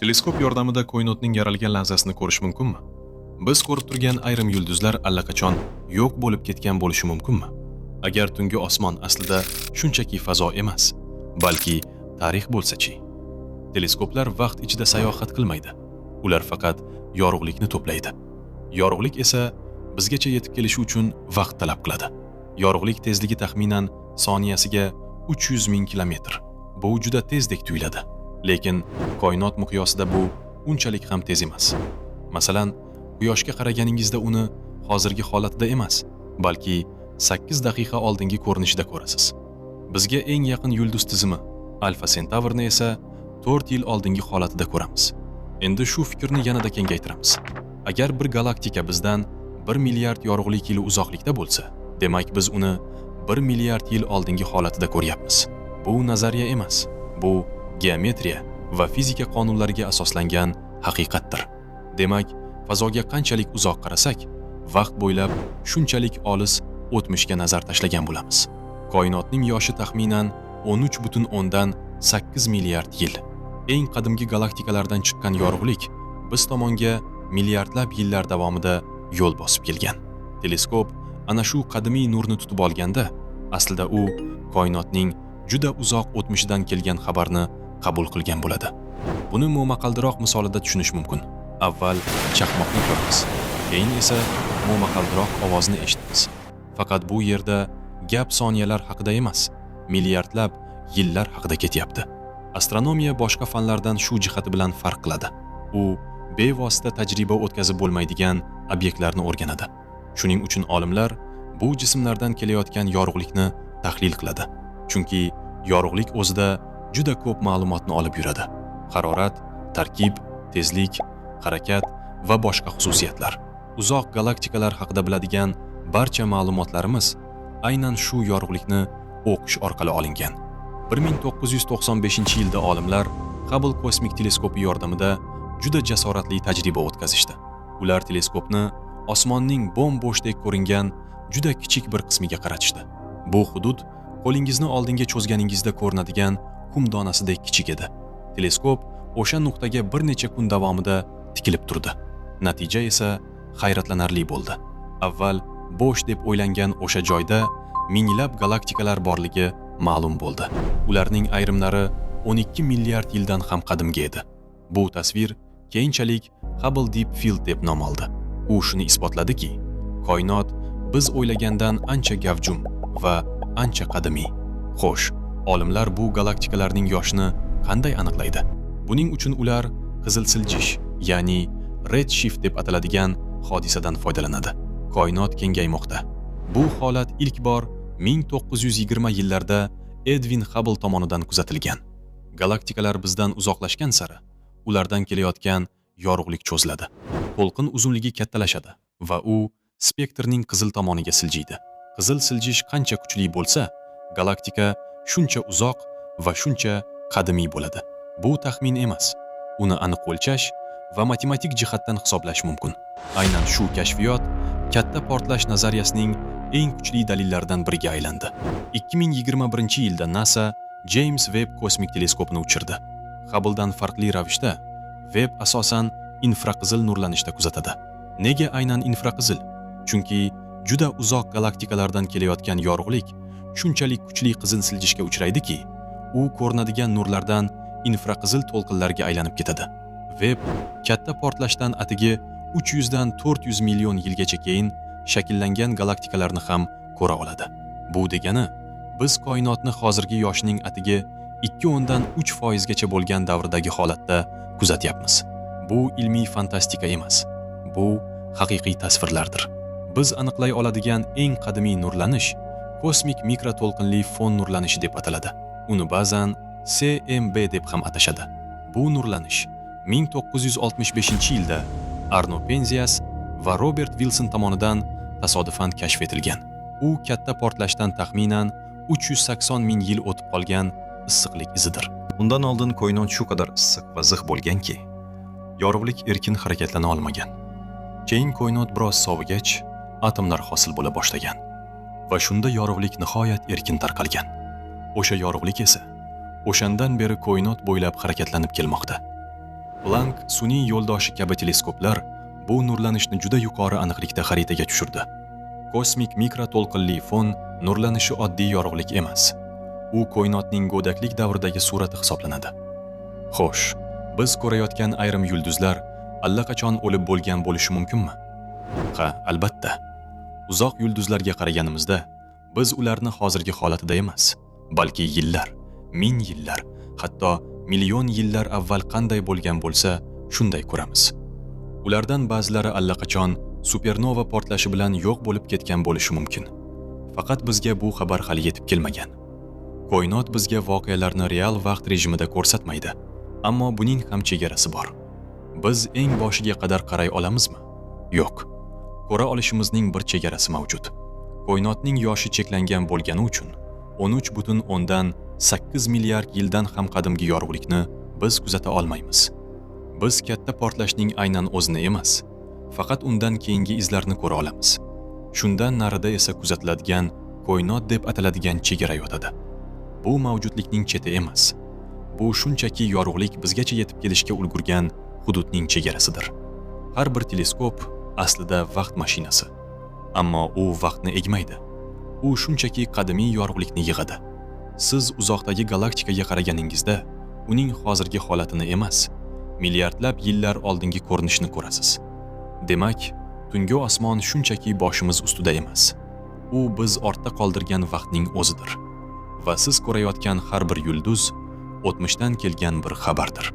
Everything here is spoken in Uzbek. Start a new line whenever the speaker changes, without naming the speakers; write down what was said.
Teleskop yordamida koinotning yaralgan lahzasini ko'rish mumkinmi? Biz ko'rib turgan ayrim yulduzlar allaqachon yo'q bo'lib ketgan bo'lishi mumkinmi? Agar tungi osmon aslida shunchaki fazo emas, balki tarix bo'lsa-chi? Teleskoplar vaqt ichida sayohat qilmaydi. Ular faqat yorug'likni to'playdi. Yorug'lik esa bizgacha yetib kelishi uchun vaqt talab qiladi. Yorug'lik tezligi taxminan soniyasiga 300 ming kilometr. Bu juda tezdek tuyuladi. Lekin koinot miqyosida bu unchalik ham tez emas. Masalan, Quyoshga qaraganingizda uni hozirgi holatida emas, balki 8 daqiqa oldingi ko'rinishida ko'rasiz. Bizga eng yaqin yulduz tizimi Alfa Centaurni esa 4 yil oldingi holatida ko'ramiz. Endi shu fikrni yanada kengaytiramiz. Agar bir galaktika bizdan 1 milliard yorug'lik yili uzoqlikda bo'lsa, demak biz uni 1 milliard yil oldingi holatida ko'ryapmiz. Bu nazariya emas, bu geometriya va fizika qonunlariga asoslangan haqiqatdir. Demak, fazoga qanchalik uzoq qarasak, vaqt bo'ylab shunchalik olis o'tmishga nazar tashlagan bo'lamiz. Koinotning yoshi taxminan 13,8 milliard yil. Eng qadimgi galaktikalardan chiqqan yorug'lik biz tomonga milliardlab yillar davomida yo'l bosib kelgan. Teleskop ana shu qadimiy nurni tutib olganda, aslida u koinotning juda uzoq o'tmishidan kelgan xabarni qabul qilgan bo'ladi. Buni momaqaldiroq misolida tushunish mumkin. Avval chaqmoqni ko'ramiz, keyin esa momaqaldiroq ovozni eshitamiz. Faqat bu yerda gap soniyalar haqida emas, milliardlab yillar haqida ketyapti. Astronomiya boshqa fanlardan shu jihati bilan farq qiladi. U bevosita tajriba o'tkazib bo'lmaydigan obyektlarni o'rganadi. Shuning uchun olimlar bu jismlardan kelayotgan yorug'likni tahlil qiladi. Chunki yorug'lik o'zida juda ko'p ma'lumotni olib yuradi. Harorat, tarkib, tezlik, harakat va boshqa xususiyatlar. Uzoq galaktikalar haqida biladigan barcha ma'lumotlarimiz aynan shu yorug'likni o'qish orqali olingan. 1995-yilda olimlar Hubble kosmik teleskopi yordamida juda jasoratli tajriba o'tkazishdi. Ular teleskopni osmonning bo'm-bo'shdek ko'ringan juda kichik bir qismiga qaratishdi. Bu hudud qo'lingizni oldinga cho'zganingizda ko'rinadigan qum donasidek kichik edi. Teleskop o'sha nuqtaga bir necha kun davomida tikilib turdi. Natija esa hayratlanarli bo'ldi. Avval bo'sh deb o'ylangan o'sha joyda minglab galaktikalar borligi ma'lum bo'ldi. Ularning ayrimlari 12 milliard yildan ham qadimgi edi. Bu tasvir keyinchalik Hubble Deep Field deb nom oldi. U shuni isbotladiki, koinot biz o'ylagandan ancha gavjum va ancha qadimiy. Xo'sh, olimlar bu galaktikalarning yoshini qanday aniqlaydi? Buning uchun ular qizil siljish, ya'ni redshift deb ataladigan hodisadan foydalanadi. Koinot kengaymoqda. Bu holat ilk bor 1920 yillarda Edwin Hubble tomonidan kuzatilgan. Galaktikalar bizdan uzoqlashgan sari ulardan kelayotgan yorug'lik cho'ziladi. To'lqin uzunligi kattalashadi va u spektrning qizil tomoniga siljiydi. Qizil siljish qancha kuchli bo'lsa, galaktika shuncha uzoq va shuncha qadimiy bo'ladi. Bu taxmin emas. Uni aniq o'lchash va matematik jihatdan hisoblash mumkin. Aynan shu kashfiyot katta portlash nazariyasining eng kuchli dalillaridan biriga aylandi. 2021-yilda NASA James Webb kosmik teleskopini uchirdi. Hubbledan farqli ravishda Webb asosan infraqizil nurlanishda kuzatadi. Nega aynan infraqizil? Chunki juda uzoq galaktikalardan kelayotgan yorug'lik shunchalik kuchli qizil siljishga uchraydiki, u ko'rinadigan nurlardan infraqizil to'lqinlarga aylanib ketadi. Webb katta portlashdan atigi 300 dan 400 million yilgacha keyin shakllangan galaktikalarni ham ko'ra oladi. Bu degani, biz koinotni hozirgi yoshining atigi 2 dan 3% gacha bo'lgan davrdagi holatda kuzatyapmiz. Bu ilmiy fantastika emas. Bu haqiqiy tasvirlardir. Biz aniqlay oladigan eng qadimiy nurlanish kosmik mikroto'lqinli fon nurlanishi deb ataladi. Uni ba'zan CMB deb ham atashadi. Bu nurlanish 1965-yilda Arno Penzias va Robert Wilson tomonidan tasodifan kashf etilgan. U katta portlashdan taxminan 380 ming yil o'tib qolgan issiqlik izidir.
Undan oldin koinot shu qadar issiq va zig' bo'lganki, yorug'lik erkin harakatlana olmagan. Keyin koinot biroz sovigach, atomlar hosil bo'la boshlagan va shunda yorug'lik nihoyat erkin tarqalgan. O'sha yorug'lik esa o'shandan beri koinot bo'ylab harakatlanib kelmoqda.
Planck sun'iy yo'ldoshi kabi teleskoplar bu nurlanishni juda yuqori aniqlikda xaritaga tushirdi. Kosmik mikroto'lqinli fon nurlanishi oddiy yorug'lik emas. U koinotning go'daklik davridagi surati hisoblanadi. Xo'sh, biz ko'rayotgan ayrim yulduzlar allaqachon o'lib bo'lgan bo'lishi mumkinmi? Ha, albatta. Uzoq yulduzlarga qaraganimizda biz ularni hozirgi holatida emas, balki yillar, ming yillar, hatto million yillar avval qanday bo'lgan bo'lsa, shunday ko'ramiz. Ulardan ba'zilari allaqachon supernova portlashi bilan yo'q bo'lib ketgan bo'lishi mumkin. Faqat bizga bu xabar hali yetib kelmagan. Koinot bizga voqealarni real vaqt rejimida ko'rsatmaydi, ammo buning ham chegarasi bor. Biz eng boshiga qadar qaray olamizmi? Yo'q. Ko'ra olishimizning bir chegarasi mavjud. Koinotning yoshi cheklangan bo'lgani uchun 13,8 milliard yildan ham qadimgi yorug'likni biz kuzata olmaymiz. Biz katta portlashning aynan o'zini emas, faqat undan keyingi izlarni ko'ra olamiz. Shundan narida esa kuzatiladigan koinot deb ataladigan chegara yotadi. Bu mavjudlikning cheti emas. Bu shunchaki yorug'lik bizgacha yetib kelishga ulgurgan hududning chegarasidir. Har bir teleskop aslida vaqt mashinasi. Ammo u vaqtni egmaydi. U shunchaki qadimiy yorug'likni yig'adi. Siz uzoqdagi galaktikaga qaraganingizda uning hozirgi holatini emas, milliardlab yillar oldingi ko'rinishini ko'rasiz. Demak, tungi osmon shunchaki boshimiz ustida emas. U biz ortda qoldirgan vaqtning o'zidir. Va siz ko'rayotgan har bir yulduz o'tmishdan kelgan bir xabardir.